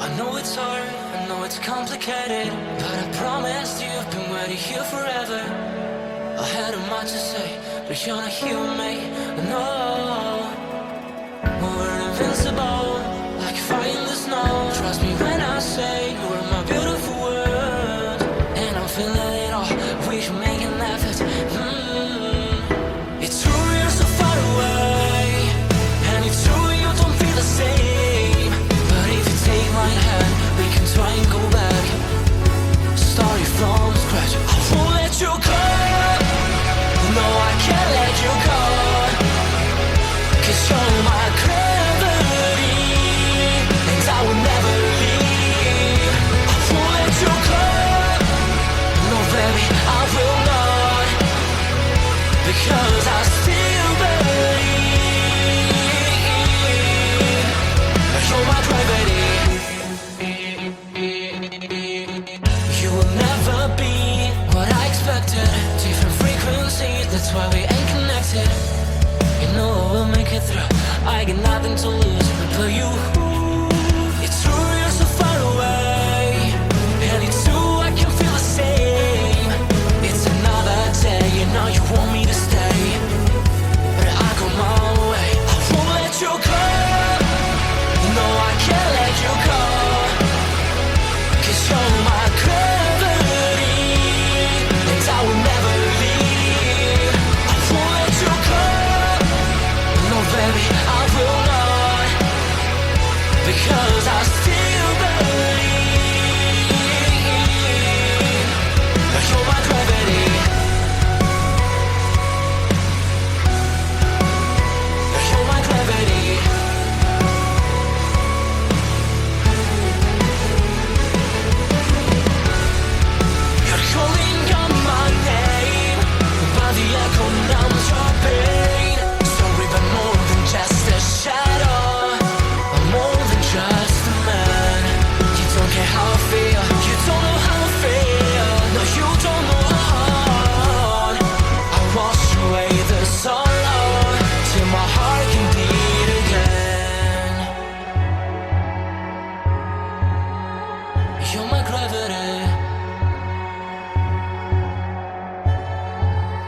I know it's hard, I know it's complicated, but I promised you I've been waiting here forever. I had a much to say, but you're not here with me, no. We're invincible, like fire in the snow. Trust me when I say you are my beautiful world, and I'm feeling it all, we should make an effort. It's true you're so far away, and it's true you don't feel the same. But if you take my hand, we can try and go back, starting from scratch. I won't let you go, no I can't let you go, 'cause you're my gravity, and I will never leave. I won't let you go, no baby I will not, because I still believe. You're my gravity. You will never be what I expected. Different frequencies, that's why we ain't connected. You know I will make it through, I got nothing to lose but you. It's true you're so far away, and it's true I can feel the same. It's another day, you know you want me to stay, but I go my way. I won't let you go, no I can't let you go, 'cause you're my gravity, and I will never leave. I won't let you go, no baby I will not, because I still believe. You're my gravity. You're my gravity. You're calling out my name, but the echo numbs your pain. Sorry, but more than just a shadow, I'm more than just a man. You don't care how I feel, you don't know how I feel. No, you don't know how. I wash away the sorrow till my heart can beat again. You're my gravity.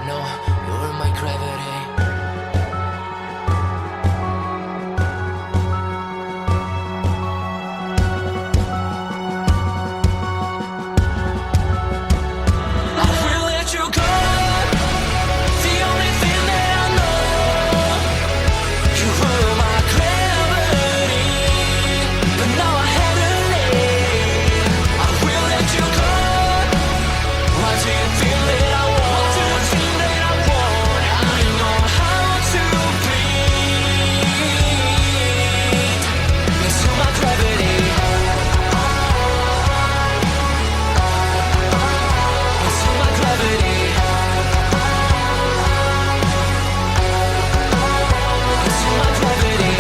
No, you're my gravity. I will let you go, the only thing that I know. You were my gravity, but now I have to leave. I will let you go. Why do you feel that I want? What do you think that I want? I know how to breathe into my gravity, into my gravity, into my gravity,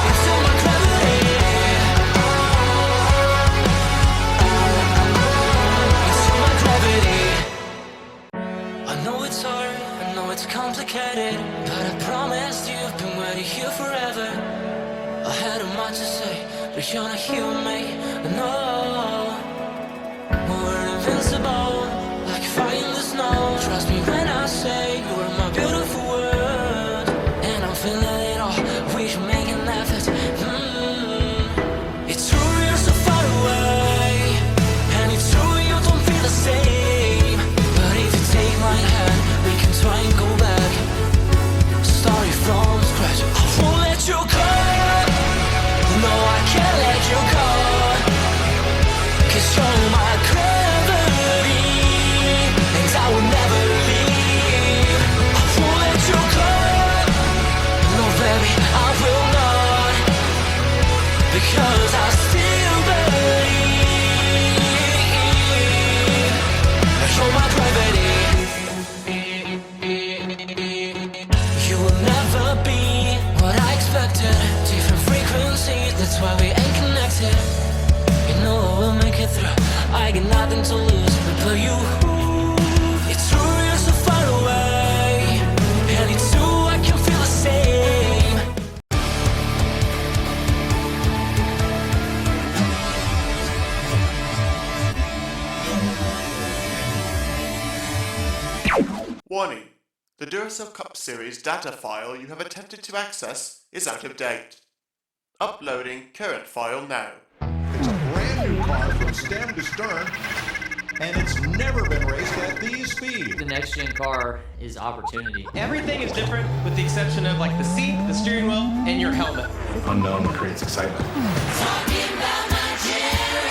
into my gravity, into my gravity. I know it's hard, I know it's complicated, but I promised you I've been waiting here forever. I had a much to say, but you're not here with me, no. We're invincible, like fire in the snow. Trust me when I say you are my beautiful world, and I'm feeling it all, we should make an effort. It's true you're so far away, and it's true you don't feel the same. But if you take my hand, we can try and go back, starting from scratch. I won't let you go, no I can't let you go, 'cause you're my gravity, and I will never leave. I won't let you go, no baby I will not. Warning. The Duracell Cup Series data file you have attempted to access is out of date. Uploading current file now. It's a brand new car from stem to stern, and it's never been raced at these speeds. The next gen car is opportunity. Everything is different with the exception of like the seat, the steering wheel, and your helmet. Unknown creates excitement. Talking about my generation.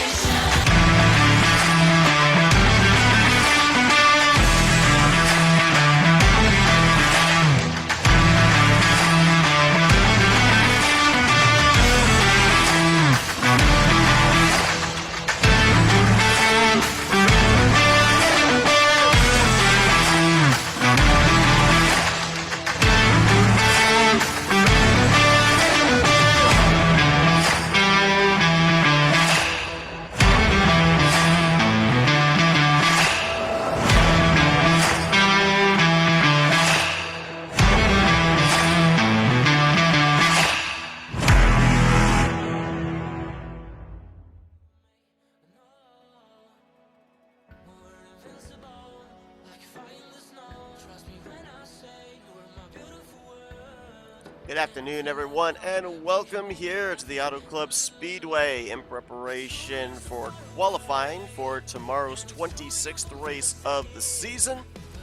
Good afternoon, everyone, and welcome here to the Auto Club Speedway in preparation for qualifying for tomorrow's 26th race of the season,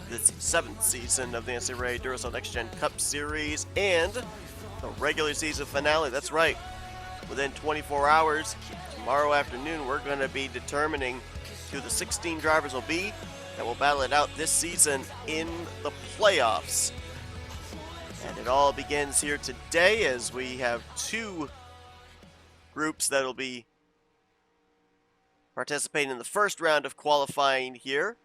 the 7th season of the NNSCRA Duracell Next Gen Cup Series, and the regular season finale. That's right, within 24 hours, tomorrow afternoon, we're going to be determining who the 16 drivers will be that will battle it out this season in the playoffs. And it all begins here today as we have two groups that will be participating in the first round of qualifying here.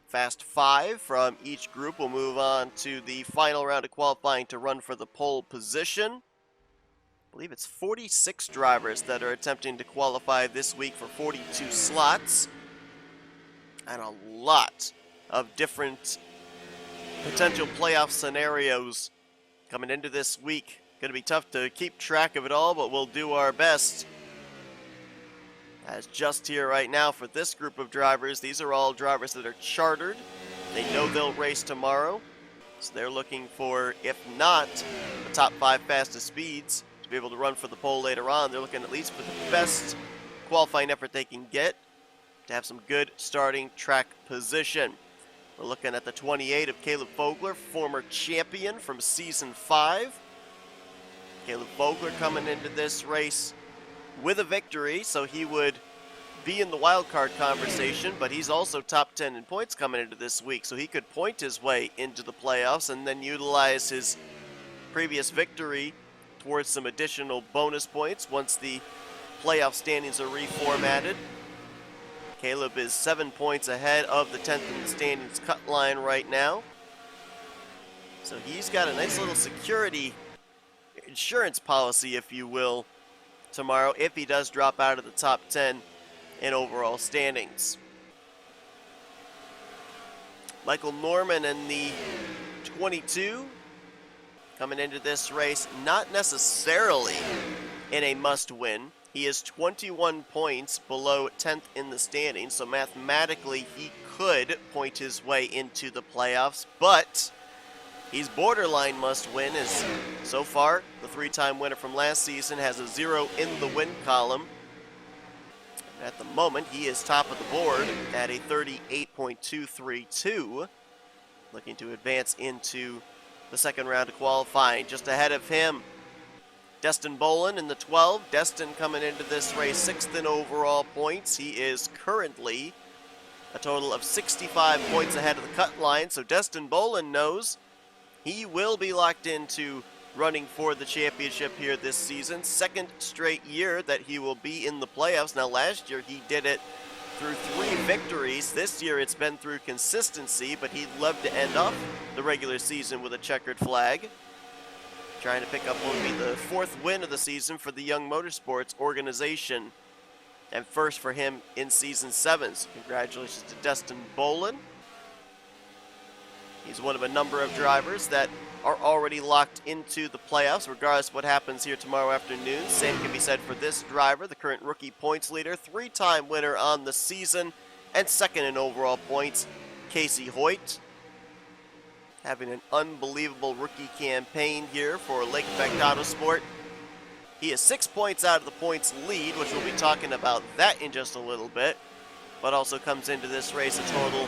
Fast 5 from each group will move on to the final round of qualifying to run for the pole position. I believe it's 46 drivers that are attempting to qualify this week for 42 slots. And a lot of different potential playoff scenarios coming into this week. Going to be tough to keep track of it all, but we'll do our best. As just here right now for this group of drivers, these are all drivers that are chartered. They know they'll race tomorrow, so they're looking for, if not the top 5 fastest speeds, to be able to run for the pole later on. They're looking at least for the best qualifying effort they can get to have some good starting track position. We're looking at the 28 of Caleb Vogler, former champion from Season 5. Caleb Vogler coming into this race with a victory, so he would be in the wildcard conversation, but he's also top 10 in points coming into this week, so he could point his way into the playoffs and then utilize his previous victory towards some additional bonus points once the playoff standings are reformatted. Caleb is 7 points ahead of the 10th in the standings cut line right now. So he's got a nice little security insurance policy, if you will, tomorrow if he does drop out of the top 10 in overall standings. Michael Norman in the 22 coming into this race, not necessarily in a must-win. He is 21 points below 10th in the standings, so mathematically he could point his way into the playoffs, but he's borderline must-win, as so far the 3-time winner from last season has a 0 in the win column. At the moment, he is top of the board at a 38.232, looking to advance into the second round of qualifying. Just ahead of him, Destin Bolin in the 12. Destin coming into this race 6th in overall points. He is currently a total of 65 points ahead of the cut line, so Destin Bolin knows he will be locked into running for the championship here this season. Second straight year that he will be in the playoffs. Now last year he did it through 3 victories. This year it's been through consistency, but he'd love to end off the regular season with a checkered flag. Trying to pick up what will be the 4th win of the season for the Young Motorsports organization, and first for him in Season 7. So congratulations to Destin Bolin. He's one of a number of drivers that are already locked into the playoffs, regardless of what happens here tomorrow afternoon. Same can be said for this driver, the current rookie points leader, 3-time winner on the season, and 2nd in overall points, Casey Hoyt. having an unbelievable rookie campaign here for Lake Effect Autosport. He is 6 points out of the points lead, which we'll be talking about that in just a little bit, but also comes into this race a total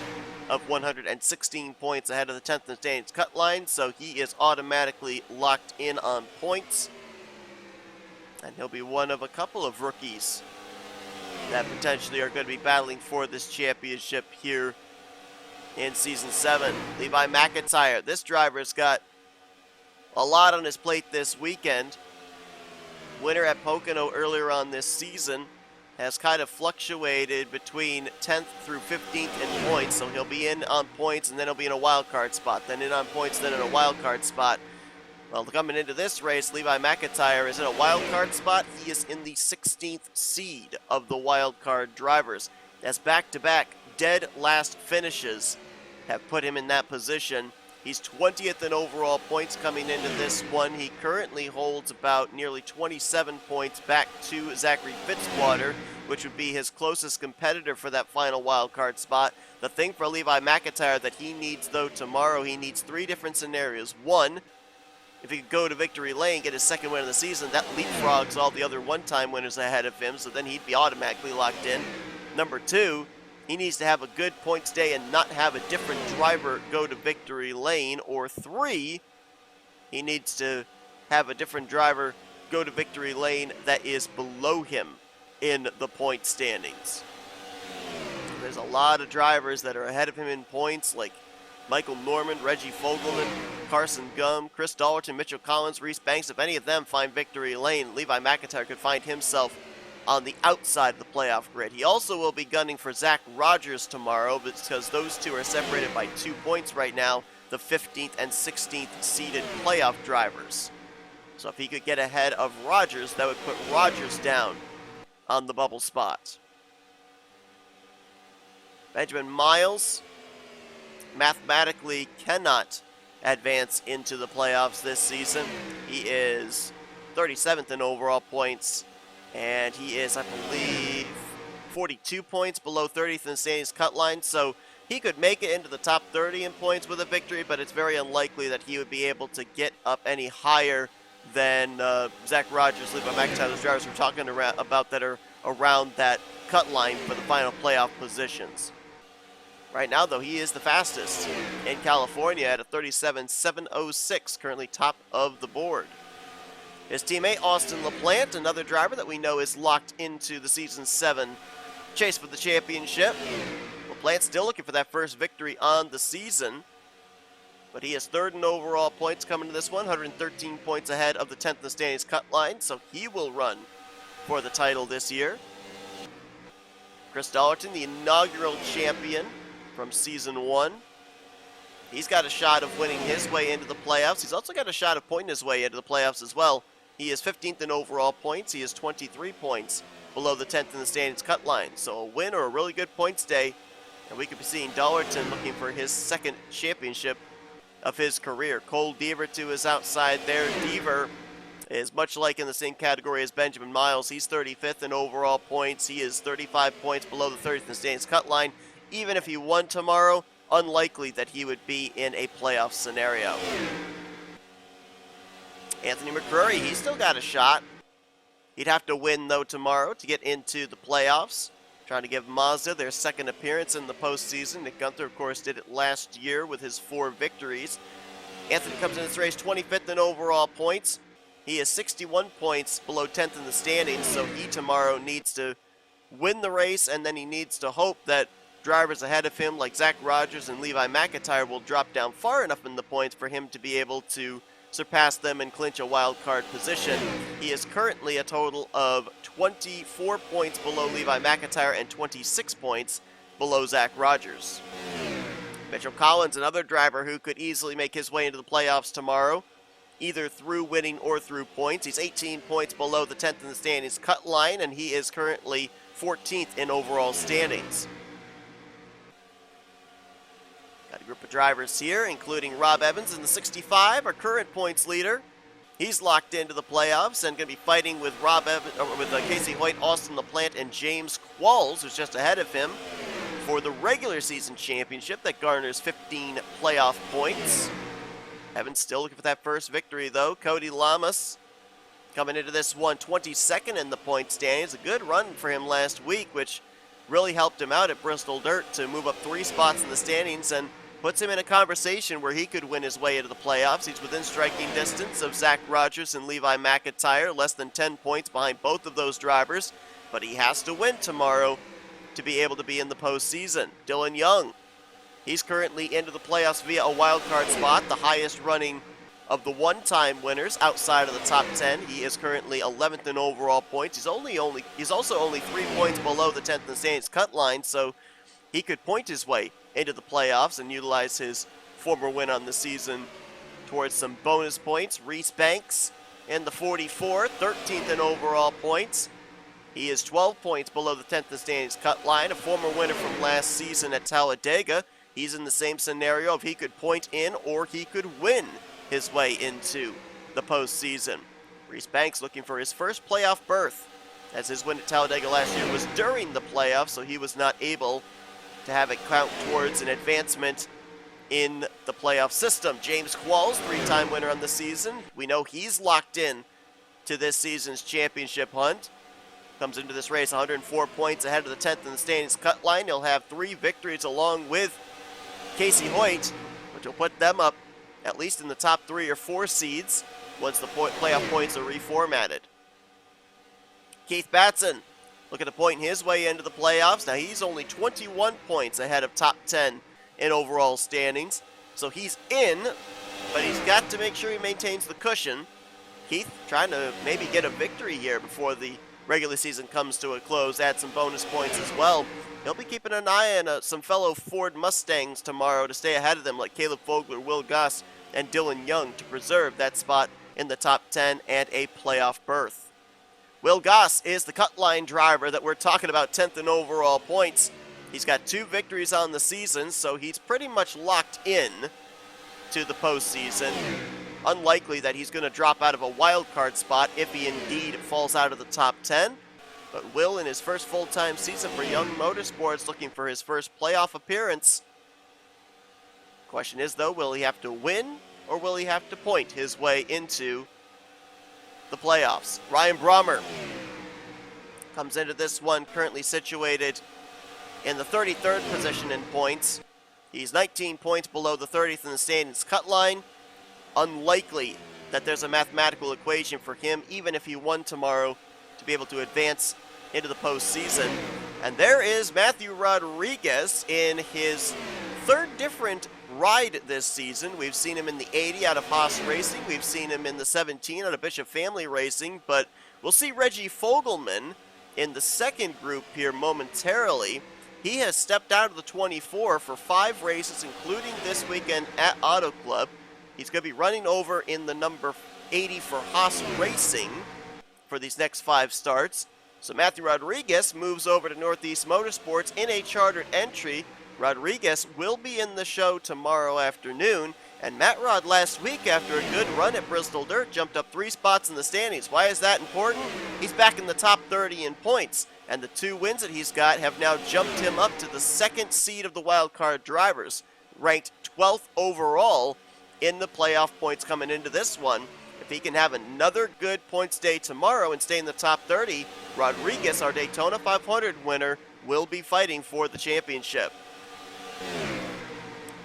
of 116 points ahead of the 10th in the standings cut line, so he is automatically locked in on points. And he'll be one of a couple of rookies that potentially are going to be battling for this championship here in Season 7. Levi McIntyre, this driver's got a lot on his plate this weekend. Winner at Pocono earlier on this season, has kind of fluctuated between 10th through 15th in points, so he'll be in on points and then he'll be in a wild card spot, then in on points, then in a wild card spot. Well, coming into this race, Levi McIntyre is in a wild card spot. He is in the 16th seed of the wild card drivers, as back-to-back dead last finishes have put him in that position. He's 20th in overall points coming into this one. He currently holds about nearly 27 points back to Zachary Fitzwater, which would be his closest competitor for that final wild card spot. The thing for Levi McIntyre that he needs, though, tomorrow, he needs 3 different scenarios. One, if he could go to victory lane, get his second win of the season, that leapfrogs all the other one-time winners ahead of him, so then he'd be automatically locked in. Number 2, he needs to have a good points day and not have a different driver go to victory lane. Or 3, he needs to have a different driver go to victory lane that is below him in the point standings. There's a lot of drivers that are ahead of him in points, like Michael Norman, Reggie Fogelman, Carson Gum, Chris Dallerton, Mitchell Collins, Reese Banks. If any of them find victory lane, Levi McIntyre could find himself on the outside of the playoff grid. He also will be gunning for Zach Rogers tomorrow, because those two are separated by 2 points right now, the 15th and 16th seeded playoff drivers. So if he could get ahead of Rogers, that would put Rogers down on the bubble spot. Benjamin Miles mathematically cannot advance into the playoffs this season. He is 37th in overall points, and he is, I believe, 42 points below 30th in the standings cut line, so he could make it into the top 30 in points with a victory, but it's very unlikely that he would be able to get up any higher than Zach Rogers, Levi McIntyre, those drivers we're talking about that are around that cut line for the final playoff positions. Right now, though, he is the fastest in California at a 37.706, currently top of the board. His teammate, Austin LaPlante, another driver that we know is locked into the Season 7 chase for the championship. LaPlante still looking for that first victory on the season, but he is 3rd in overall points coming to this one, 113 points ahead of the 10th in the standings cut line, so he will run for the title this year. Chris Dallerton, the inaugural champion from Season 1. He's got a shot of winning his way into the playoffs. He's also got a shot of pointing his way into the playoffs as well. He is 15th in overall points. He is 23 points below the 10th in the standings cut line. So a win or a really good points day, and we could be seeing Dallerton looking for his 2nd championship of his career. Cole Deaver to his outside there. Deaver is much like in the same category as Benjamin Miles. He's 35th in overall points. He is 35 points below the 30th in the standings cut line. Even if he won tomorrow, unlikely that he would be in a playoff scenario. Anthony McCrory, he's still got a shot. He'd have to win, though, tomorrow to get into the playoffs. Trying to give Mazda their 2nd appearance in the postseason. Nick Gunther, of course, did it last year with his 4 victories. Anthony comes in this race 25th in overall points. He is 61 points below 10th in the standings, so he tomorrow needs to win the race, and then he needs to hope that drivers ahead of him like Zach Rogers and Levi McIntyre will drop down far enough in the points for him to be able to surpass them and clinch a wild card position. He is currently a total of 24 points below Levi McIntyre and 26 points below Zach Rogers. Mitchell Collins, another driver who could easily make his way into the playoffs tomorrow, either through winning or through points. He's 18 points below the 10th in the standings cut line, and he is currently 14th in overall standings. Got a group of drivers here, including Rob Evans in the 65, our current points leader. He's locked into the playoffs and going to be fighting with Casey Hoyt, Austin LaPlante, and James Qualls, who's just ahead of him, for the regular season championship that garners 15 playoff points. Evans still looking for that first victory, though. Cody Lamas coming into this one 22nd in the point standings. A good run for him last week, which really helped him out at Bristol Dirt to move up 3 spots in the standings and puts him in a conversation where he could win his way into the playoffs. He's within striking distance of Zach Rogers and Levi McIntyre, less than 10 points behind both of those drivers, but he has to win tomorrow to be able to be in the postseason. Dylan Young, he's currently into the playoffs via a wild card spot, the highest running of the one-time winners outside of the top 10. He is currently 11th in overall points. He's also only 3 points below the 10th in the standings cut line, so he could point his way into the playoffs and utilize his former win on the season towards some bonus points. Reese Banks in the 44, 13th in overall points. He is 12 points below the 10th in the standings cut line, a former winner from last season at Talladega. He's in the same scenario of he could point in or he could win his way into the postseason. Reese Banks looking for his first playoff berth, as his win at Talladega last year was during the playoffs, so he was not able to have it count towards an advancement in the playoff system. James Qualls, 3-time winner on the season. We know he's locked in to this season's championship hunt. Comes into this race 104 points ahead of the 10th in the standings cut line. He'll have 3 victories along with Casey Hoyt, which will put them up at least in the top 3 or 4 seeds once the playoff points are reformatted. Keith Batson looking to point his way into the playoffs. Now he's only 21 points ahead of top 10 in overall standings, so he's in, but he's got to make sure he maintains the cushion. Keith trying to maybe get a victory here before the regular season comes to a close, add some bonus points as well. He'll be keeping an eye on some fellow Ford Mustangs tomorrow to stay ahead of them, like Caleb Fogler, Will Goss, and Dylan Young, to preserve that spot in the top 10 and a playoff berth. Will Goss is the cut line driver that we're talking about, 10th in overall points. He's got 2 victories on the season, so he's pretty much locked in to the postseason. Unlikely that he's going to drop out of a wild card spot if he indeed falls out of the top 10. But Will, in his first full-time season for Young Motorsports, looking for his first playoff appearance. Question is, though, will he have to win or will he have to point his way into the playoffs? Ryan Brommer comes into this one currently situated in the 33rd position in points. He's 19 points below the 30th in the standings cut line. Unlikely that there's a mathematical equation for him, even if he won tomorrow, to be able to advance into the postseason. And there is Matthew Rodriguez in his 3rd different ride this season. We've seen him in the 80 out of Haas Racing. We've seen him in the 17 out of Bishop Family Racing. But we'll see Reggie Fogelman in the 2nd group here momentarily. He has stepped out of the 24 for 5 races, including this weekend at Auto Club. He's going to be running over in the number 80 for Haas Racing for these next 5 starts. So Matthew Rodriguez moves over to Northeast Motorsports in a chartered entry. Rodriguez will be in the show tomorrow afternoon. And Matt Rod last week, after a good run at Bristol Dirt, jumped up 3 spots in the standings. Why is that important? He's back in the top 30 in points. And the 2 wins that he's got have now jumped him up to the 2nd seed of the wildcard drivers, ranked 12th overall in the playoff points coming into this one. If he can have another good points day tomorrow and stay in the top 30, Rodriguez, our Daytona 500 winner, will be fighting for the championship.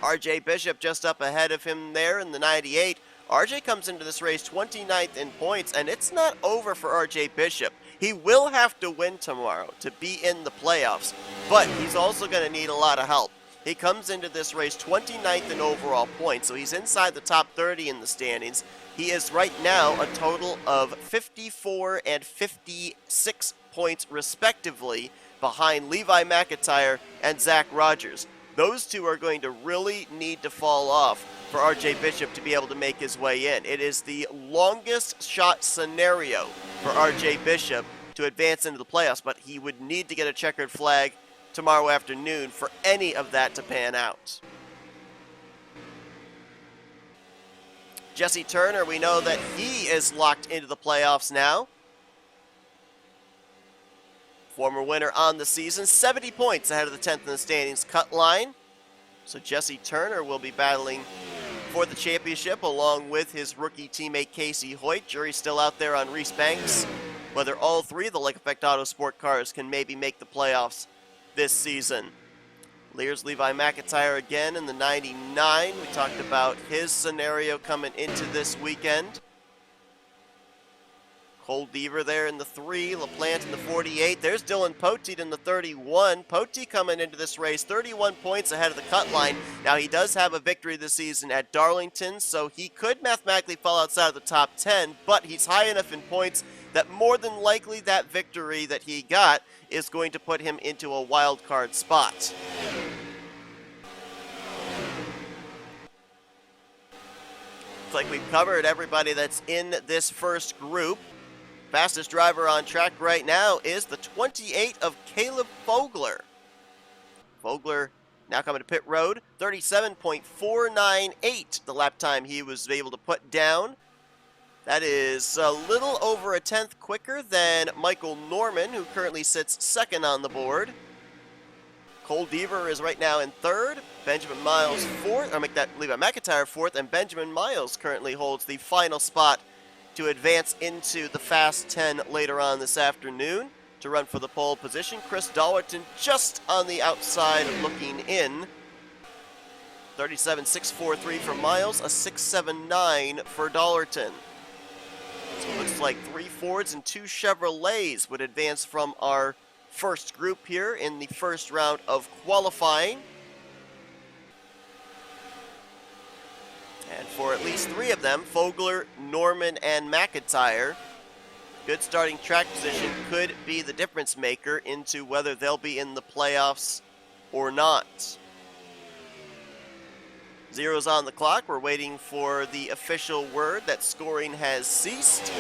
RJ Bishop just up ahead of him there in the 98. RJ comes into this race 29th in points, and it's not over for RJ Bishop. He will have to win tomorrow to be in the playoffs, but he's also going to need a lot of help. He comes into this race 29th in overall points, so he's inside the top 30 in the standings. He is right now a total of 54 and 56 points respectively behind Levi McIntyre and Zach Rogers. Those 2 are going to really need to fall off for RJ Bishop to be able to make his way in. It is the longest shot scenario for RJ Bishop to advance into the playoffs, but he would need to get a checkered flag tomorrow afternoon for any of that to pan out. Jesse Turner, we know that he is locked into the playoffs now. Former winner on the season, 70 points ahead of the 10th in the standings cut line. So Jesse Turner will be battling for the championship, along with his rookie teammate Casey Hoyt. Jury's still out there on Reese Banks, whether all three of the Lake Effect Auto Sport cars can maybe make the playoffs this season. Lears Levi McIntyre again in the 99. We talked about his scenario coming into this weekend. Cole Deaver there in the 3, LaPlante in the 48. There's Dylan Poteet in the 31. Poteet coming into this race 31 points ahead of the cut line. Now he does have a victory this season at Darlington, so he could mathematically fall outside of the top 10, but he's high enough in points that more than likely that victory that he got is going to put him into a wild card spot. Looks like we've covered everybody that's in this first group. Fastest driver on track right now is the 28 of Caleb Fogler. Fogler now coming to pit road, 37.498 the lap time he was able to put down. That is a little over a tenth quicker than Michael Norman, who currently sits second on the board. Cole Deaver is right now in third, Benjamin Miles fourth, or make that Levi McIntyre fourth, and Benjamin Miles currently holds the final spot to advance into the Fast 10 later on this afternoon to run for the pole position. Chris Dollerton just on the outside looking in. 37.643 for Miles, a 6.79 for Dollerton. So it looks like 3 Fords and 2 Chevrolets would advance from our first group here in the first round of qualifying. And for at least 3 of them, Fogler, Norman, and McIntyre, good starting track position could be the difference maker into whether they'll be in the playoffs or not. Zero's on the clock. We're waiting for the official word that scoring has ceased.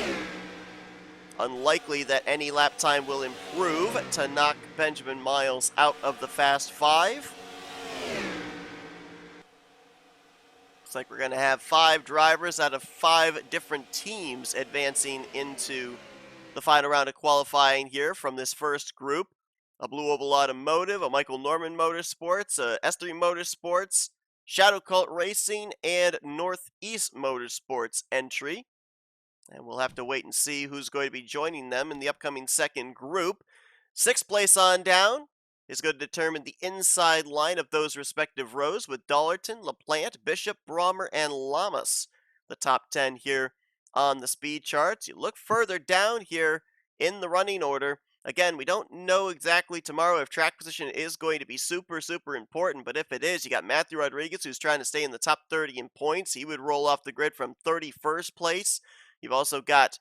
Unlikely that any lap time will improve to knock Benjamin Miles out of the Fast 5. Looks like we're going to have 5 drivers out of 5 different teams advancing into the final round of qualifying here from this first group. A Blue Oval Automotive, a Michael Norman Motorsports, a S3 Motorsports, Shadow Cult Racing, and Northeast Motorsports entry. And we'll have to wait and see who's going to be joining them in the upcoming second group. 6th place on down is going to determine the inside line of those respective rows with Dollerton, LaPlante, Bishop, Brommer, and Lamas. The top 10 here on the speed charts. You look further down here in the running order. Again, we don't know exactly tomorrow if track position is going to be super important, but if it is, you got Matthew Rodriguez, who's trying to stay in the top 30 in points. He would roll off the grid from 31st place. You've also got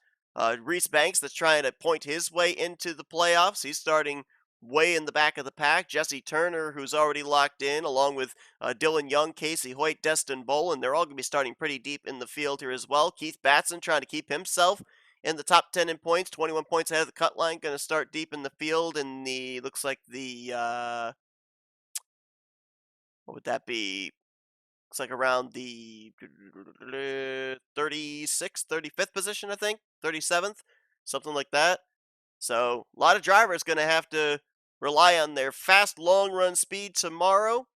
Reese Banks that's trying to point his way into the playoffs. He's starting way in the back of the pack. Jesse Turner, who's already locked in, along with Dylan Young, Casey Hoyt, Destin Boland. They're all going to be starting pretty deep in the field here as well. Keith Batson trying to keep himself in the top 10 in points, 21 points ahead of the cut line, going to start deep in the field in the, looks like the, what would that be? Looks like around the 36th, 35th position, I think, 37th, something like that. So a lot of drivers going to have to rely on their fast long run speed tomorrow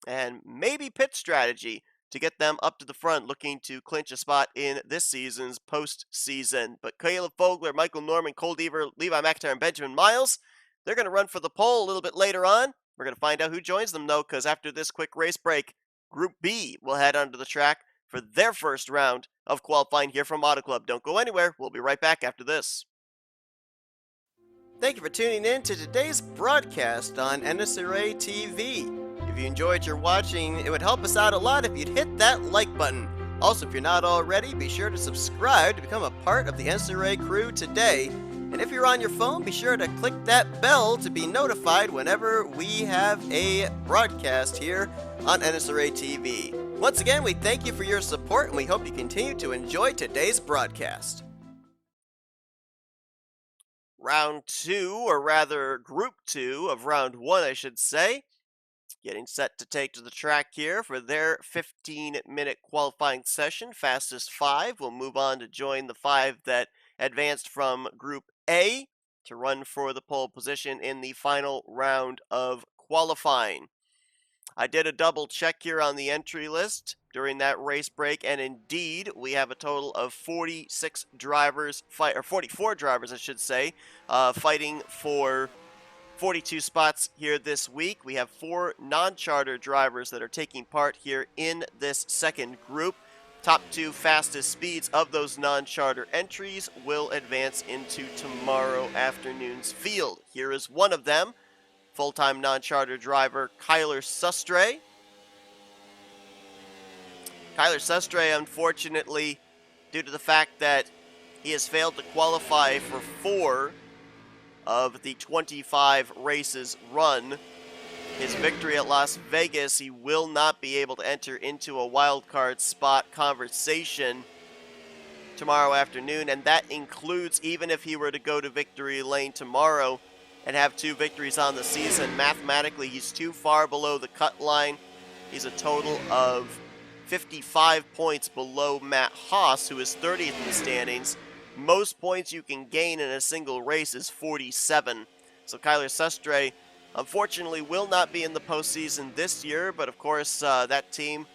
and maybe pit strategy to get them up to the front, looking to clinch a spot in this season's postseason. But Caleb Fogler, Michael Norman, Cole Deaver, Levi McIntyre, and Benjamin Miles, they're going to run for the pole a little bit later on. We're going to find out who joins them, though, because after this quick race break, Group B will head onto the track for their first round of qualifying here from Auto Club. Don't go anywhere. We'll be right back after this. Thank you for tuning in to today's broadcast on NNSCRA TV. If you enjoyed your watching, it would help us out a lot if you'd hit that like button. Also, if you're not already, be sure to subscribe to become a part of the NNSCRA crew today. And if you're on your phone, be sure to click that bell to be notified whenever we have a broadcast here on NNSCRA TV. Once again, we thank you for your support, and we hope you continue to enjoy today's broadcast. Round 2, or rather Group 2 of Round 1, I should say. Getting set to take to the track here for their 15-minute qualifying session. Fastest 5 will move on to join the 5 that advanced from Group A to run for the pole position in the final round of qualifying. I did a double check here on the entry list during that race break, and indeed, we have a total of 46 drivers, or 44 drivers, I should say, fighting for 42 spots here this week. We have 4 non-charter drivers that are taking part here in this second group. Top 2 fastest speeds of those non-charter entries will advance into tomorrow afternoon's field. Here is one of them, full-time non-charter driver Kyler Sustre. Kyler Sustre, unfortunately, due to the fact that he has failed to qualify for 4 of the 25 races run, his victory at Las Vegas, he will not be able to enter into a wild card spot conversation tomorrow afternoon, and that includes even if he were to go to victory lane tomorrow and have 2 victories on the season. Mathematically, he's too far below the cut line. He's a total of 55 points below Matt Haas, who is 30th in the standings. Most points you can gain in a single race is 47. So Kyler Sustre, unfortunately, will not be in the postseason this year, but of course that team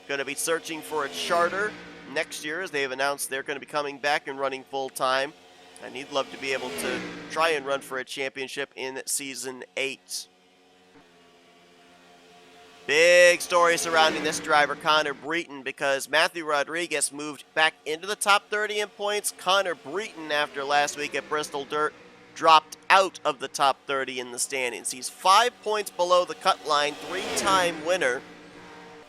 going to be searching for a charter next year, as they have announced they're going to be coming back and running full-time, and he'd love to be able to try and run for a championship in Season 8. Big story surrounding this driver, Connor Breton, because Matthew Rodriguez moved back into the top 30 in points. Connor Breton, after last week at Bristol Dirt, dropped out of the top 30 in the standings. He's 5 points below the cut line, 3-time winner.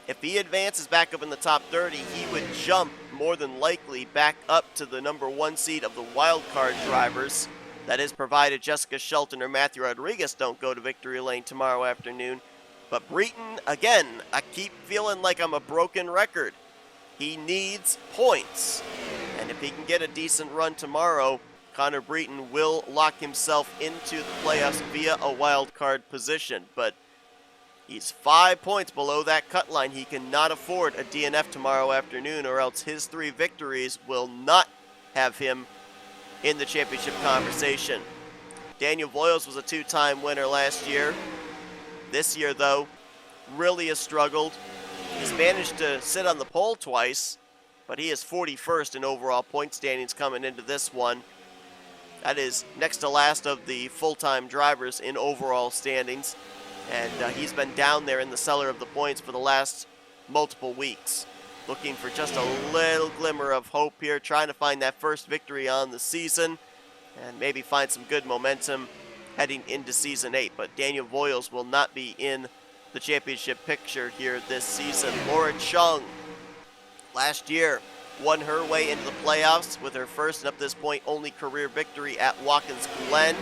If he advances back up in the top 30, he would jump more than likely back up to the number 1 seed of the wild card drivers. That is, provided Jessica Shelton or Matthew Rodriguez don't go to victory lane tomorrow afternoon. But Breton, again, I keep feeling like I'm a broken record. He needs points. And if he can get a decent run tomorrow, Connor Breton will lock himself into the playoffs via a wild card position. But he's 5 points below that cut line. He cannot afford a DNF tomorrow afternoon, or else his 3 victories will not have him in the championship conversation. Daniel Voiles was a 2-time winner last year. This year, though, really has struggled. He's managed to sit on the pole twice, but he is 41st in overall point standings coming into this one. That is next to last of the full-time drivers in overall standings, and he's been down there in the cellar of the points for the last multiple weeks. Looking for just a little glimmer of hope here, trying to find that first victory on the season, and maybe find some good momentum heading into Season 8, but Daniel Voiles will not be in the championship picture here this season. Laura Chung, last year, won her way into the playoffs with her first and up to this point only career victory at Watkins Glen.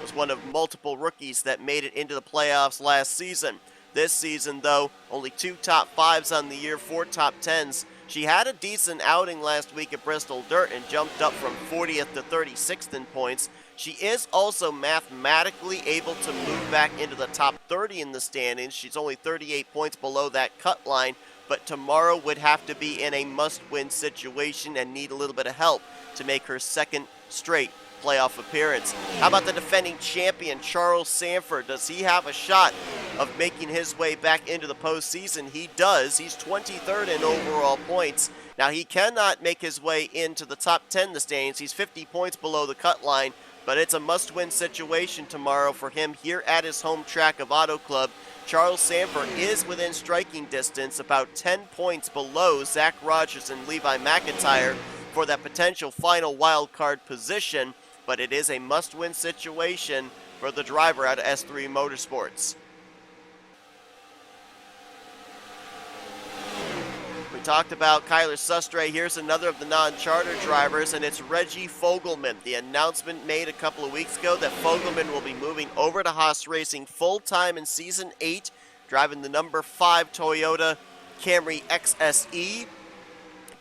Was one of multiple rookies that made it into the playoffs last season. This season, though, only 2 top 5s on the year, 4 top 10s. She had a decent outing last week at Bristol Dirt and jumped up from 40th to 36th in points. She is also mathematically able to move back into the top 30 in the standings. She's only 38 points below that cut line, but tomorrow would have to be in a must-win situation and need a little bit of help to make her second straight playoff appearance. How about the defending champion, Charles Sanford? Does he have a shot of making his way back into the postseason? He does. He's 23rd in overall points. Now, he cannot make his way into the top 10 in the standings. He's 50 points below the cut line, but it's a must-win situation tomorrow for him here at his home track of Auto Club. Charles Sanford is within striking distance, about 10 points below Zach Rogers and Levi McIntyre for that potential final wild card position, but it is a must-win situation for the driver out of S3 Motorsports. We talked about Kyler Sustre. Here's another of the non-charter drivers, and it's Reggie Fogelman. The announcement made a couple of weeks ago that Fogelman will be moving over to Haas Racing full-time in Season 8, driving the number 5 Toyota Camry XSE.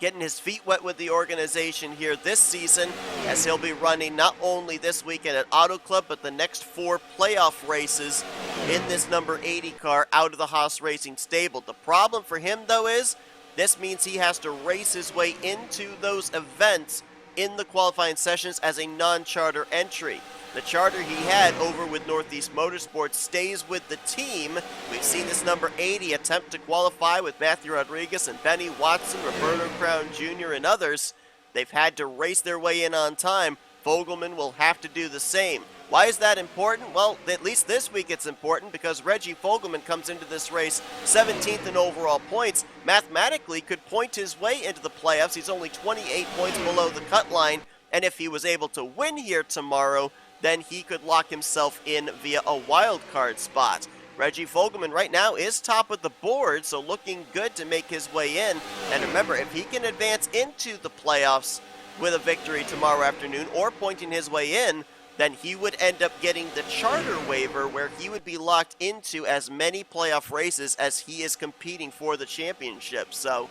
Getting his feet wet with the organization here this season, as he'll be running not only this weekend at Auto Club, but the next 4 playoff races in this number 80 car out of the Haas Racing stable. The problem for him, though, is this means he has to race his way into those events in the qualifying sessions as a non-charter entry. The charter he had over with Northeast Motorsports stays with the team. We've seen this number 80 attempt to qualify with Matthew Rodriguez and Benny Watson, Roberto Crown Jr., and others. They've had to race their way in on time. Fogelman will have to do the same. Why is that important? Well, at least this week it's important because Reggie Fogelman comes into this race 17th in overall points. Mathematically could point his way into the playoffs. He's only 28 points below the cut line, and if he was able to win here tomorrow, then he could lock himself in via a wild card spot. Reggie Fogelman right now is top of the board, so looking good to make his way in. And remember, if he can advance into the playoffs with a victory tomorrow afternoon or pointing his way in, then he would end up getting the charter waiver where he would be locked into as many playoff races as he is competing for the championship. So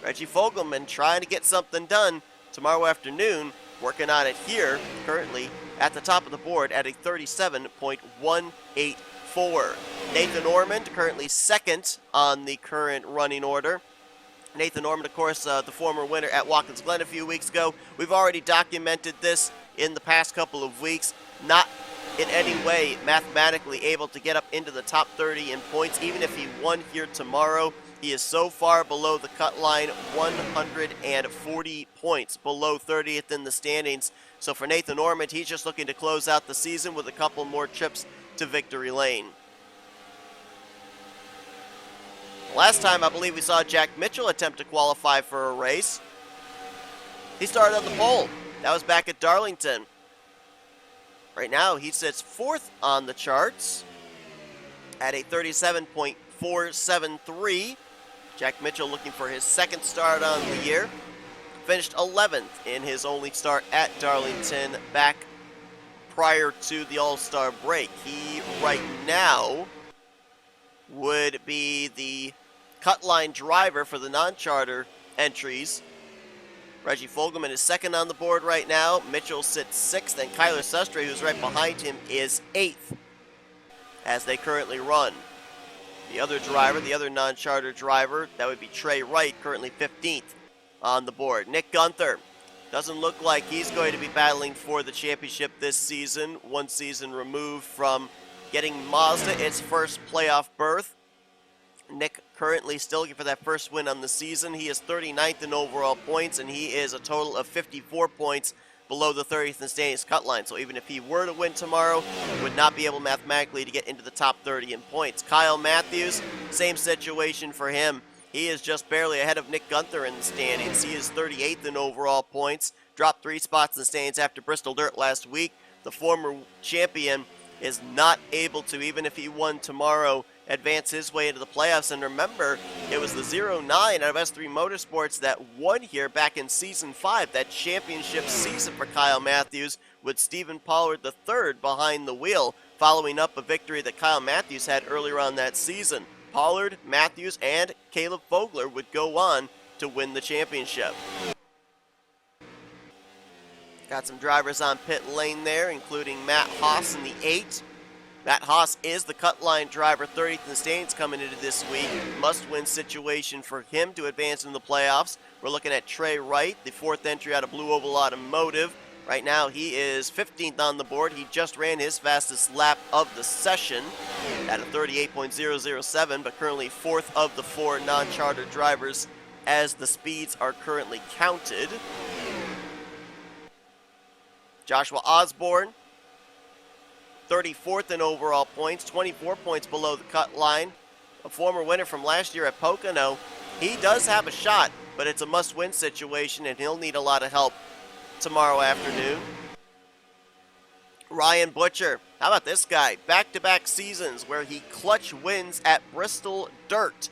Reggie Fogelman trying to get something done tomorrow afternoon, working on it here, currently at the top of the board at a 37.184. Nathan Ormond currently second on the current running order. Nathan Ormond, of course, the former winner at Watkins Glen a few weeks ago. We've already documented this in the past couple of weeks. Not in any way mathematically able to get up into the top 30 in points, even if he won here tomorrow. He is so far below the cut line, 140 points below 30th in the standings. So for Nathan Ormond, he's just looking to close out the season with a couple more trips to victory lane. Last time, I believe we saw Jack Mitchell attempt to qualify for a race. He started on the pole. That was back at Darlington. Right now, he sits fourth on the charts at a 37.473. Jack Mitchell looking for his second start on the year. Finished 11th in his only start at Darlington back prior to the All-Star break. He, right now, would be the cut line driver for the non-charter entries. Reggie Fogelman is second on the board right now. Mitchell sits sixth, and Kyler Sestre, who's right behind him, is eighth as they currently run. The other driver, the other non-charter driver, that would be Trey Wright, currently 15th on the board. Nick Gunther doesn't look like he's going to be battling for the championship this season, one season removed from getting Mazda its first playoff berth. Nick currently still looking for that first win on the season. He is 39th in overall points, and he is a total of 54 points below the 30th in standings cut line. So even if he were to win tomorrow, he would not be able mathematically to get into the top 30 in points. Kyle Matthews, same situation for him. He is just barely ahead of Nick Gunther in the standings. He is 38th in overall points, dropped 3 spots in the standings after Bristol Dirt last week. The former champion is not able to, even if he won tomorrow, advance his way into the playoffs. And remember, it was the 09 out of S3 Motorsports that won here back in Season 5, that championship season for Kyle Matthews, with Stephen Pollard III behind the wheel, following up a victory that Kyle Matthews had earlier on that season. Pollard, Matthews, and Caleb Fogler would go on to win the championship. Got some drivers on pit lane there, including Matt Haas in the 8. Matt Haas is the cut line driver, 30th in the standings coming into this week. Must-win situation for him to advance in the playoffs. We're looking at Trey Wright, the 4th entry out of Blue Oval Automotive. Right now, he is 15th on the board. He just ran his fastest lap of the session at a 38.007, but currently 4th of the 4 non-charter drivers as the speeds are currently counted. Joshua Osborne, 34th in overall points, 24 points below the cut line. A former winner from last year at Pocono. He does have a shot, but it's a must-win situation, and he'll need a lot of help tomorrow afternoon. Ryan Butcher, how about this guy? Back-to-back seasons where he clutch wins at Bristol Dirt.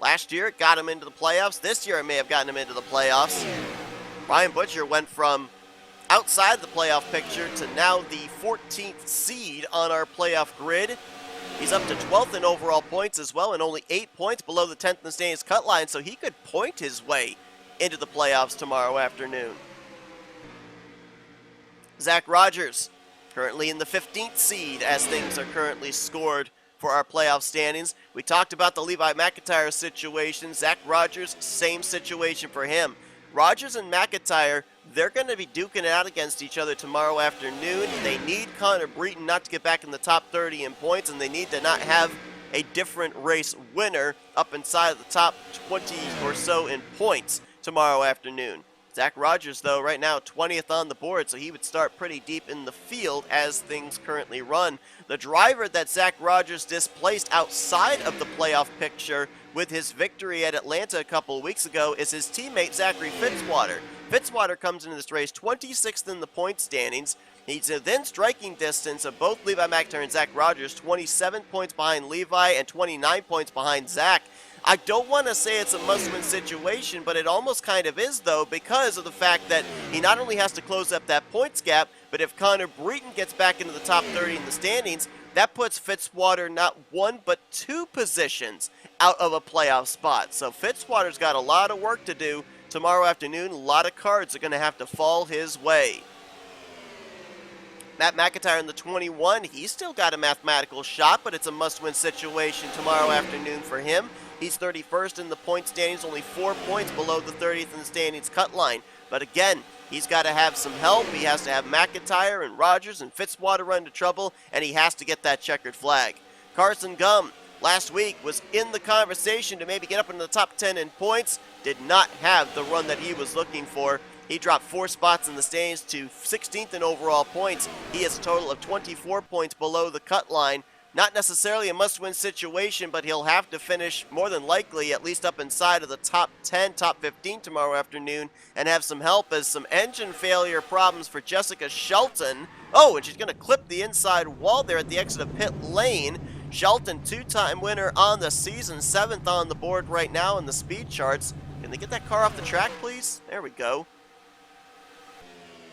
Last year, it got him into the playoffs. This year, it may have gotten him into the playoffs. Ryan Butcher went from outside the playoff picture to now the 14th seed on our playoff grid. He's up to 12th in overall points as well, and only 8 points below the 10th in the standings cut line, so he could point his way into the playoffs tomorrow afternoon. Zach Rogers, currently in the 15th seed as things are currently scored for our playoff standings. We talked about the Levi McIntyre situation. Zach Rogers, same situation for him. Rogers and McIntyre, they're going to be duking it out against each other tomorrow afternoon. They need Connor Breton not to get back in the top 30 in points, and they need to not have a different race winner up inside of the top 20 or so in points tomorrow afternoon. Zach Rogers, though, right now 20th on the board, so he would start pretty deep in the field as things currently run. The driver that Zach Rogers displaced outside of the playoff picture with his victory at Atlanta a couple of weeks ago is his teammate Zachary Fitzwater. Fitzwater comes into this race 26th in the point standings. He's within striking distance of both Levi McIntyre and Zach Rogers, 27 points behind Levi and 29 points behind Zach. I don't want to say it's a must-win situation, but it almost kind of is, though, because of the fact that he not only has to close up that points gap, but if Connor Breton gets back into the top 30 in the standings, that puts Fitzwater not one but two positions out of a playoff spot. So Fitzwater's got a lot of work to do tomorrow afternoon. A lot of cards are going to have to fall his way. Matt McIntyre in the 21, he's still got a mathematical shot, but it's a must-win situation tomorrow afternoon for him. He's 31st in the point standings, only 4 points below the 30th in the standings cut line. But again, he's got to have some help. He has to have McIntyre and Rogers and Fitzwater run into trouble, and he has to get that checkered flag. Carson Gum last week was in the conversation to maybe get up into the top 10 in points. Did not have the run that he was looking for. He dropped 4 spots in the standings to 16th in overall points. He has a total of 24 points below the cut line. Not necessarily a must-win situation, but he'll have to finish more than likely at least up inside of the top 10, top 15 tomorrow afternoon and have some help as some engine failure problems for Jessica Shelton. Oh, and she's going to clip the inside wall there at the exit of pit lane. Shelton, 2-time winner on the season, 7th on the board right now in the speed charts. Can they get that car off the track, please? There we go.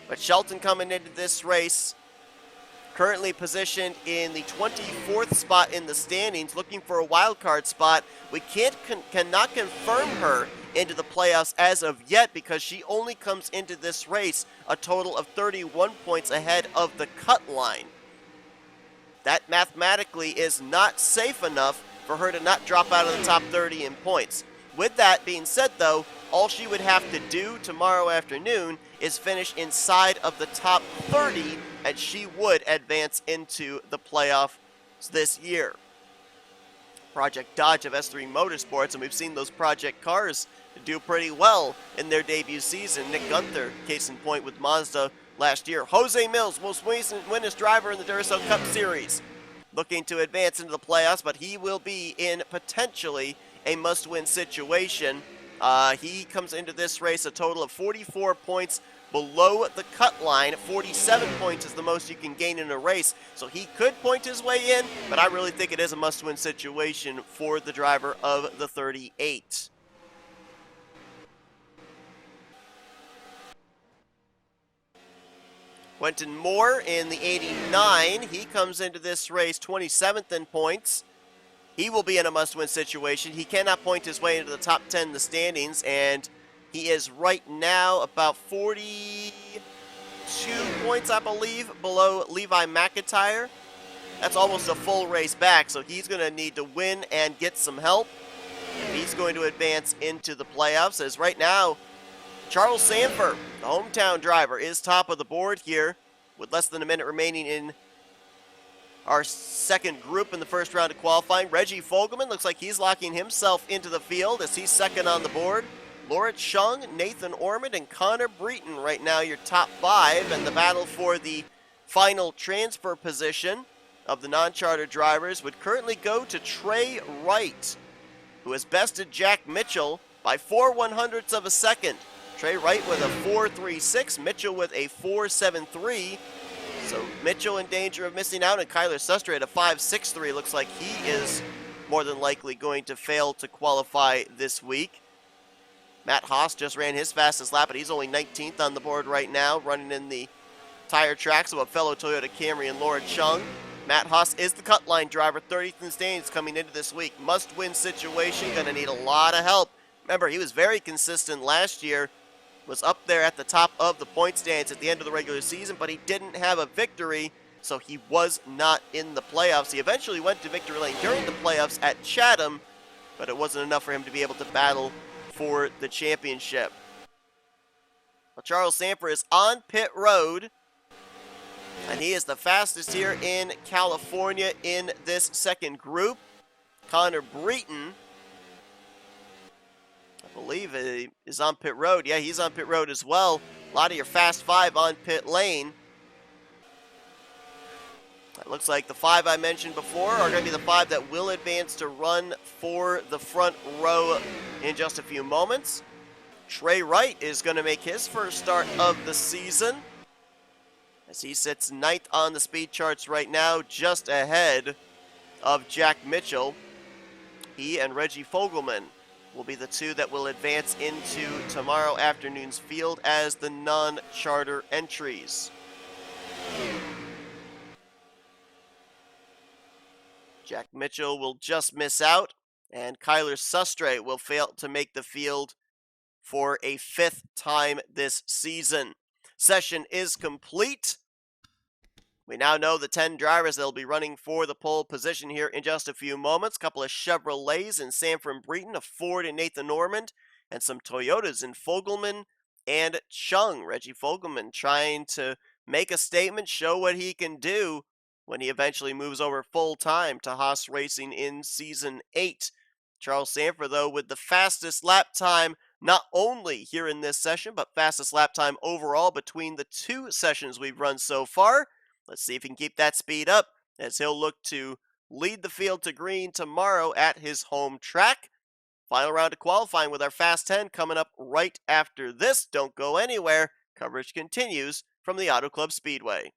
But Shelton coming into this race, currently positioned in the 24th spot in the standings, looking for a wild card spot. We cannot confirm her into the playoffs as of yet because she only comes into this race a total of 31 points ahead of the cut line. That mathematically is not safe enough for her to not drop out of the top 30 in points. With that being said, though, all she would have to do tomorrow afternoon is finish inside of the top 30, and she would advance into the playoffs this year. Project Dodge of S3 Motorsports, and we've seen those project cars do pretty well in their debut season. Nick Gunther, case in point with Mazda last year. Jose Mills, most winningest driver in the Duracell Cup Series, looking to advance into the playoffs, but he will be in potentially a must-win situation. He comes into this race a total of 44 points below the cut line. 47 points is the most you can gain in a race, so he could point his way in, but I really think it is a must-win situation for the driver of the 38. Quentin Moore in the 89, he comes into this race 27th in points. He will be in a must-win situation. He cannot point his way into the top 10 in the standings, and he is right now about 42 points, I believe, below Levi McIntyre. That's almost a full race back, so he's going to need to win and get some help. He's going to advance into the playoffs, as right now, Charles Sanford, the hometown driver, is top of the board here with less than a minute remaining in our second group in the first round of qualifying. Reggie Fogelman looks like he's locking himself into the field as he's second on the board. Laura Chung, Nathan Ormond, and Connor Breton right now your top 5, and the battle for the final transfer position of the non-charter drivers would currently go to Trey Wright, who has bested Jack Mitchell by 4/100ths of a second. Trey Wright with a 4.36, Mitchell with a 4.73. So Mitchell in danger of missing out, and Kyler Sustre at a 5.63. Looks like he is more than likely going to fail to qualify this week. Matt Haas just ran his fastest lap, but he's only 19th on the board right now, running in the tire tracks of a fellow Toyota Camry and Laura Chung. Matt Haas is the cut line driver, 30th in standings coming into this week. Must-win situation, going to need a lot of help. Remember, he was very consistent last year, was up there at the top of the point stands at the end of the regular season, but he didn't have a victory, so he was not in the playoffs. He eventually went to victory lane during the playoffs at Chatham, but it wasn't enough for him to be able to battle for the championship. Well, Charles Sanford is on pit road, and he is the fastest here in California in this second group. Connor Breton, I believe, is on pit road. Yeah, he's on pit road as well. A lot of your Fast Five on pit lane. It looks like the five I mentioned before are going to be the five that will advance to run for the front row in just a few moments. Trey Wright is going to make his first start of the season, as he sits ninth on the speed charts right now, just ahead of Jack Mitchell. He and Reggie Fogelman will be the two that will advance into tomorrow afternoon's field as the non-charter entries. Jack Mitchell will just miss out, and Kyler Sustre will fail to make the field for a fifth time this season. Session is complete. We now know the 10 drivers that will be running for the pole position here in just a few moments. A couple of Chevrolets in Sanford and Breton, a Ford in Nathan Normand, and some Toyotas in Fogelman and Chung. Reggie Fogelman trying to make a statement, show what he can do when he eventually moves over full-time to Haas Racing in Season 8. Charles Sanford, though, with the fastest lap time, not only here in this session, but fastest lap time overall between the two sessions we've run so far. Let's see if he can keep that speed up, as he'll look to lead the field to green tomorrow at his home track. Final round of qualifying with our Fast 10 coming up right after this. Don't go anywhere. Coverage continues from the Auto Club Speedway.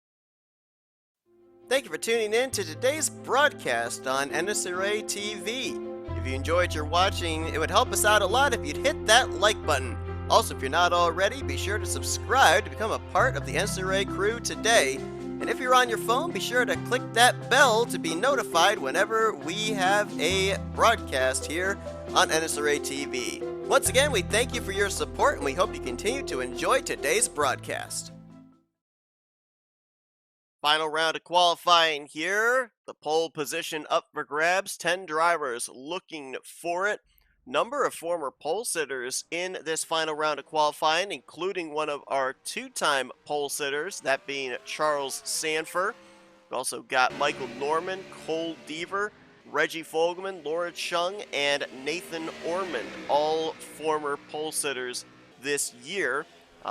Thank you for tuning in to today's broadcast on NNSCRA TV. If you enjoyed your watching, it would help us out a lot if you'd hit that like button. Also, if you're not already, be sure to subscribe to become a part of the NNSCRA crew today. And if you're on your phone, be sure to click that bell to be notified whenever we have a broadcast here on NNSCRA TV. Once again, we thank you for your support, and we hope you continue to enjoy today's broadcast. Final round of qualifying here. The pole position up for grabs. 10 drivers looking for it. Number of former pole sitters in this final round of qualifying, including one of our two-time pole sitters, that being Charles Sanford. We've also got Michael Norman, Cole Deaver, Reggie Fogelman, Laura Chung, and Nathan Ormond, all former pole sitters this year.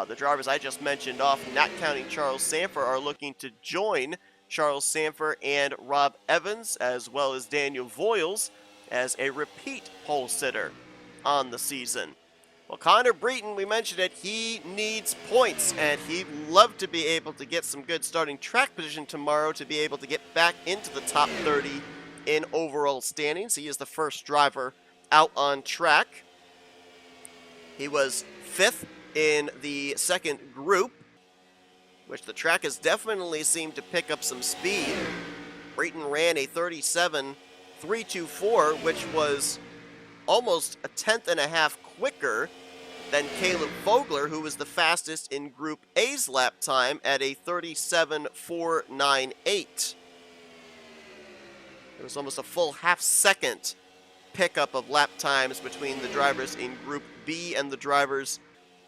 The drivers I just mentioned off, not counting Charles Sanford, are looking to join Charles Sanford and Rob Evans, as well as Daniel Voiles, as a repeat pole sitter on the season. Well, Connor Breton, we mentioned it, he needs points, and he'd love to be able to get some good starting track position tomorrow to be able to get back into the top 30 in overall standings. He is the first driver out on track. He was fifth in the second group, which the track has definitely seemed to pick up some speed. Breton ran a 37.324, which was almost a tenth and a half quicker than Caleb Vogler, who was the fastest in Group A's lap time at a 37.498. There was almost a full half-second pickup of lap times between the drivers in Group B and the drivers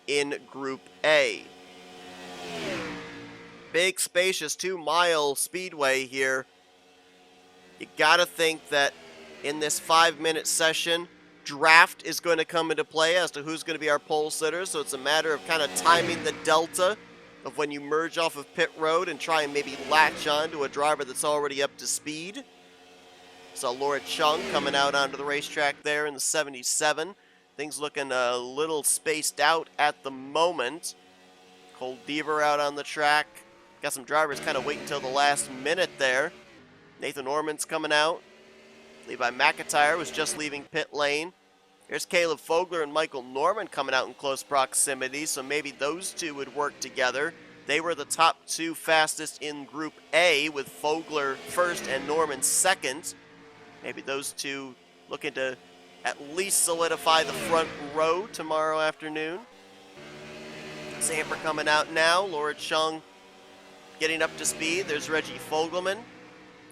in Group A. Big, spacious 2-mile speedway here. You gotta think that in this 5-minute session, draft is going to come into play as to who's going to be our pole sitters, so it's a matter of kind of timing the delta of when you merge off of pit road and try and maybe latch on to a driver that's already up to speed. Saw Laura Chung coming out onto the racetrack there in the 77. Things looking a little spaced out at the moment. Cole Deaver out on the track. Got some drivers kind of waiting until the last minute there. Nathan Ormond's coming out. Levi McIntyre was just leaving pit lane. Here's Caleb Vogler and Michael Norman coming out in close proximity, so maybe those two would work together. They were the top two fastest in Group A, with Vogler first and Norman second. Maybe those two looking to at least solidify the front row tomorrow afternoon. Sanford coming out now. Laura Chung getting up to speed. There's Reggie Fogelman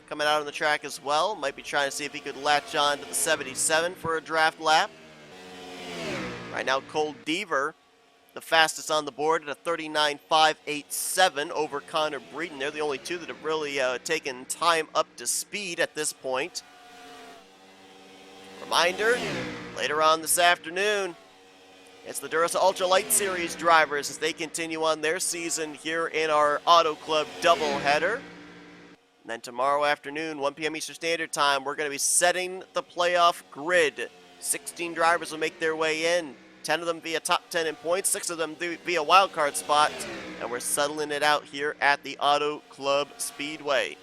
coming out on the track as well. Might be trying to see if he could latch on to the 77 for a draft lap. Right now, Cole Deaver, the fastest on the board at a 39.587 over Connor Breeden. They're the only two that have really taken time up to speed at this point. Reminder, later on this afternoon, it's the Duracell Ultra Light Series drivers as they continue on their season here in our Auto Club doubleheader. And then tomorrow afternoon, 1 p.m. Eastern Standard Time, we're going to be setting the playoff grid. 16 drivers will make their way in, 10 of them via top 10 in points, 6 of them via wildcard spot, and we're settling it out here at the Auto Club Speedway.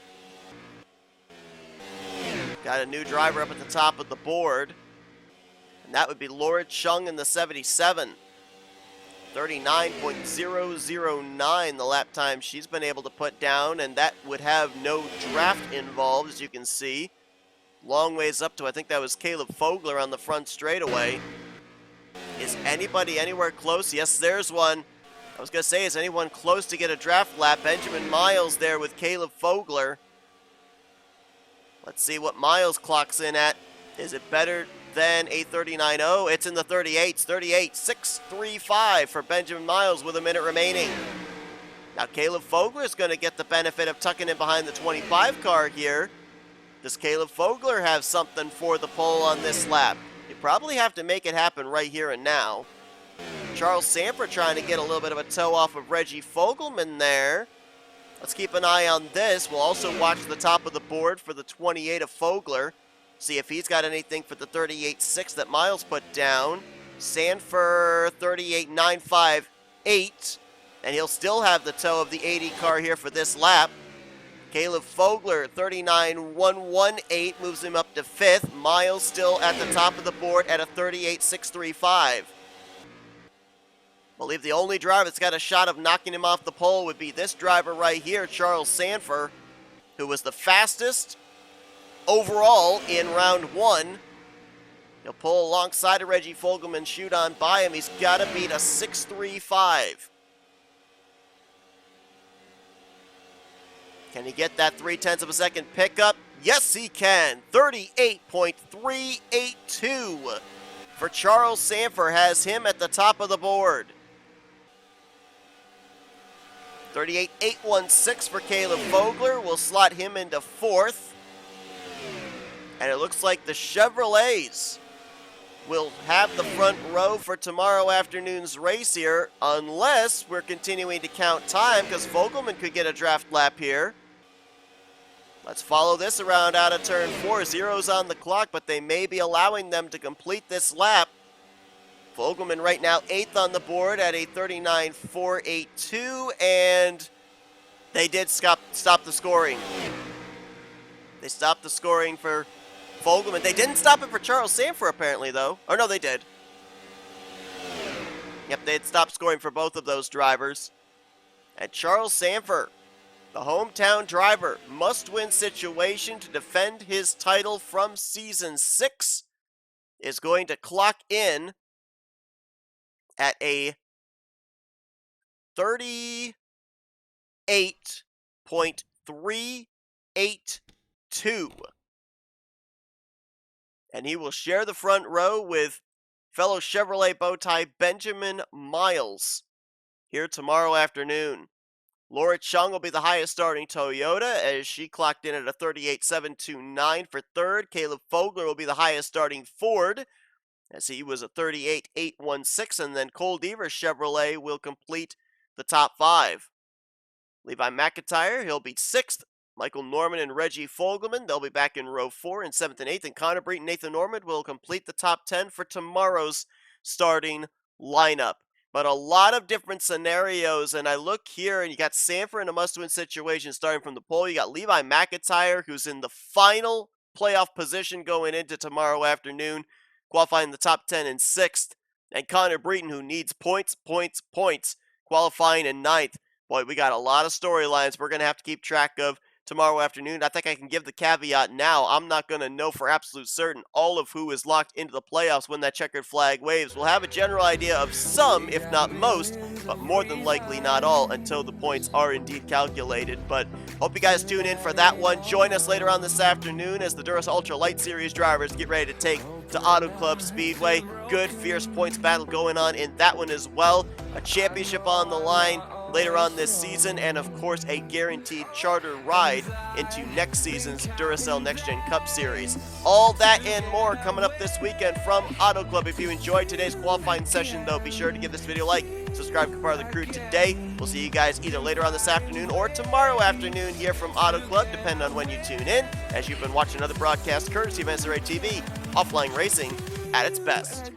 Got a new driver up at the top of the board, and that would be Laura Chung in the 77. 39.009 the lap time she's been able to put down, and that would have no draft involved, as you can see. Long ways up to, I think that was Caleb Fogler on the front straightaway. Is anybody anywhere close? Yes, there's one. I was going to say, is anyone close to get a draft lap? Benjamin Miles there with Caleb Fogler. Let's see what Miles clocks in at. Is it better than a 39.0? It's in the 38s. 38.635 for Benjamin Miles with a minute remaining. Now Caleb Fogler is going to get the benefit of tucking in behind the 25 car here. Does Caleb Fogler have something for the pole on this lap? You probably have to make it happen right here and now. Charles Sanford trying to get a little bit of a toe off of Reggie Fogelman there. Let's keep an eye on this. We'll also watch the top of the board for the 28 of Fogler. See if he's got anything for the 38.6 that Miles put down. Sanford 38.958. And he'll still have the toe of the 80 car here for this lap. Caleb Fogler, 39.118, moves him up to 5th. Miles still at the top of the board at a 38.635. I believe the only driver that's got a shot of knocking him off the pole would be this driver right here, Charles Sanford, who was the fastest overall in round 1. He'll pull alongside of Reggie Fogelman, shoot on by him. He's got to beat a 6.35. Can he get that 0.3 of a second pickup? Yes, he can. 38.382 for Charles Sanford has him at the top of the board. 38.816 for Caleb Fogler will slot him into 4th. And it looks like the Chevrolets will have the front row for tomorrow afternoon's race here, unless we're continuing to count time, because Fogelman could get a draft lap here. Let's follow this around out of turn 4. Zero's on the clock, but they may be allowing them to complete this lap. Fogelman right now 8th on the board at a 39.482, and they did stop the scoring. They stopped the scoring for Fogelman. They didn't stop it for Charles Sanford, apparently, though. Or no, they did. Yep, they had stopped scoring for both of those drivers. And Charles Sanford, the hometown driver, must-win situation to defend his title from Season 6, is going to clock in at a 38.382. And he will share the front row with fellow Chevrolet bowtie Benjamin Miles here tomorrow afternoon. Laura Chung will be the highest starting Toyota as she clocked in at a 38.729 for 3rd. Caleb Fogler will be the highest starting Ford as he was a 38.816, and then Cole Devers Chevrolet will complete the top 5. Levi McIntyre, he'll be 6th. Michael Norman and Reggie Fogelman, they'll be back in row 4 in 7th and 8th. And Connor Breeden and Nathan Norman will complete the top 10 for tomorrow's starting lineup. But a lot of different scenarios, and I look here, and you got Sanford in a must-win situation starting from the pole. You got Levi McIntyre, who's in the final playoff position going into tomorrow afternoon, qualifying the top 10 in 6th. And Connor Breeden, who needs points, qualifying in 9th. Boy, we got a lot of storylines we're going to have to keep track of tomorrow afternoon. I think I can give the caveat now. I'm not going to know for absolute certain all of who is locked into the playoffs when that checkered flag waves. We'll have a general idea of some, if not most, but more than likely not all until the points are indeed calculated. But hope you guys tune in for that one. Join us later on this afternoon as the Duracell Ultra Light Series drivers get ready to take to Auto Club Speedway. Good, fierce points battle going on in that one as well. A championship on the line later on this season, and of course a guaranteed charter ride into next season's Duracell Next Gen Cup Series. All that and more coming up this weekend from Auto Club. If you enjoyed today's qualifying session, though, be sure to give this video a like, subscribe to part of the crew today. We'll see you guys either later on this afternoon or tomorrow afternoon here from Auto Club, depending on when you tune in, as you've been watching another broadcast courtesy of NNSCRA TV, offline racing at its best.